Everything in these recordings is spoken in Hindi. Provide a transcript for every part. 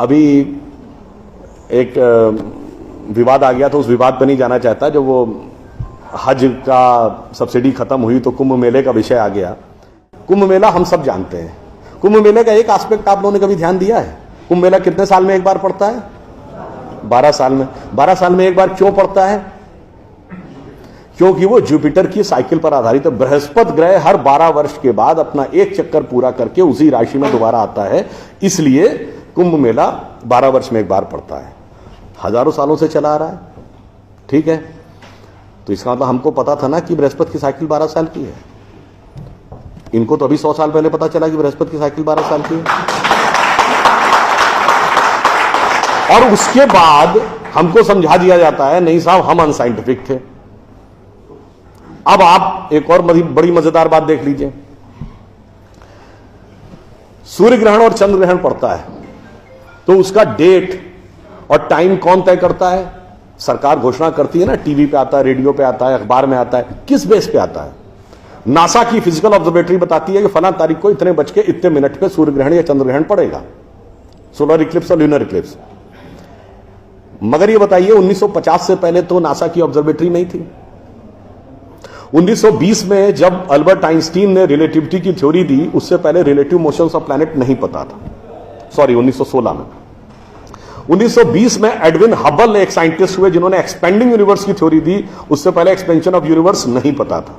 अभी एक विवाद आ गया था, उस विवाद पर नहीं जाना चाहता। जब वो हज का सब्सिडी खत्म हुई तो कुंभ मेले का विषय आ गया। कुंभ मेला हम सब जानते हैं। कुंभ मेले का एक एस्पेक्ट आप लोगों ने कभी ध्यान दिया है? कुंभ मेला कितने साल में एक बार पड़ता है? 12 साल में। 12 साल में एक बार क्यों पड़ता है? क्योंकि वो जुपिटर की साइकिल पर आधारित है। बृहस्पति ग्रह हर 12 वर्ष के बाद अपना एक चक्कर पूरा करके उसी राशि में दोबारा आता है, इसलिए कुंभ मेला 12 वर्ष में एक बार पड़ता है। हजारों सालों से चला आ रहा है, ठीक है। तो इसका मतलब हमको पता था ना कि बृहस्पति की साइकिल 12 साल की है। इनको तो अभी 100 साल पहले पता चला कि बृहस्पति की साइकिल 12 साल की है। और उसके बाद हमको समझा दिया जाता है नहीं साहब हम अनसाइंटिफिक थे। अब आप एक और बड़ी मजेदार बात देख लीजिए। सूर्य ग्रहण और चंद्र ग्रहण पड़ता है तो उसका डेट और टाइम कौन तय करता है? सरकार घोषणा करती है ना, टीवी पे आता है, रेडियो पे आता है, अखबार में आता है। किस बेस पे आता है? नासा की फिजिकल ऑब्जर्वेटरी बताती है कि फलां तारीख को इतने बज के इतने मिनट पे सूर्य ग्रहण या चंद्र ग्रहण पड़ेगा, सोलर इक्लिप्स और ल्यूनर इक्लिप्स। मगर ये बताइए 1950 से पहले तो नासा की ऑब्जर्वेटरी नहीं थी। 1920 में जब अल्बर्ट आइंस्टीन ने रिलेटिविटी की थ्योरी दी, उससे पहले रिलेटिव मोशंस ऑफ प्लैनेट नहीं पता था। सॉरी, 1916 में। 1920 में एडविन हबल एक साइंटिस्ट हुए जिन्होंने एक्सपेंडिंग यूनिवर्स की थ्योरी दी, उससे पहले एक्सपेंशन ऑफ यूनिवर्स नहीं पता था।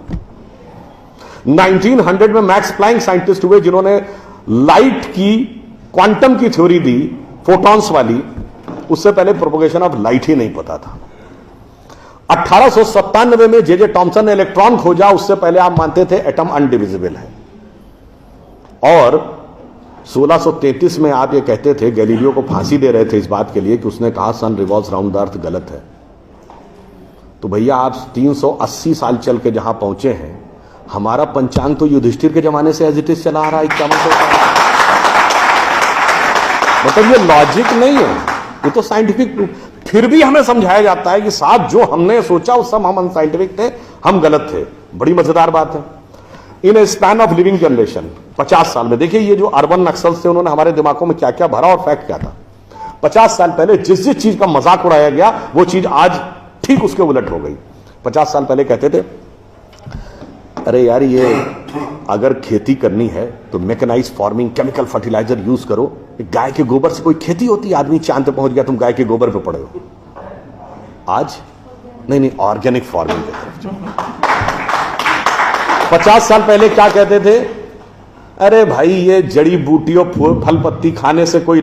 1900 में मैक्स प्लैंक साइंटिस्ट हुए जिन्होंने लाइट की क्वांटम की थ्योरी दी, फोटॉन्स वाली, उससे पहले प्रोपगेशन ऑफ लाइट ही नहीं पता था। 1897 में जे टॉमसन ने इलेक्ट्रॉन खोजा, उससे पहले आप मानते थे एटम अनडिविजिबल है। और 1633 में आप ये कहते थे, गैलीलियो को फांसी दे रहे थे इस बात के लिए कि उसने कहा सन रिवॉल्व्स राउंड द अर्थ गलत है। तो भैया आप 380 साल चल के जहां पहुंचे हैं, हमारा पंचांग तो युधिष्ठिर के जमाने से एज इट इज चला आ रहा है 5100 साल। मतलब ये लॉजिक नहीं है, ये तो साइंटिफिक प्रूफ। फिर भी हमें समझाया जाता है कि साहब जो हमने सोचा उस सब हम अनसाइंटिफिक थे, हम गलत थे। बड़ी मजेदार बात है। इन ए स्पैन ऑफ लिविंग जनरेशन, 50 साल में देखिए ये जो अर्बन नक्सल्स थे उन्होंने हमारे दिमागों में क्या क्या भरा और फैक्ट क्या था। 50 साल पहले जिस जिस चीज का मजाक उड़ाया गया वो चीज आज ठीक उसके उलट हो गई। 50 साल पहले कहते थे अरे यार ये अगर खेती करनी है तो mechanised farming, chemical fertiliser use करो। गाय के गोबर से कोई खेती होती है? आदमी चांद पे पहुंच गया, तुम गाय के गोबर पे पड़े हो। आज नहीं, ऑर्गेनिक फार्मिंग की तरफ। 50 साल पहले क्या कहते थे? अरे भाई ये जड़ी बूटियों फल पत्ती खाने से कोई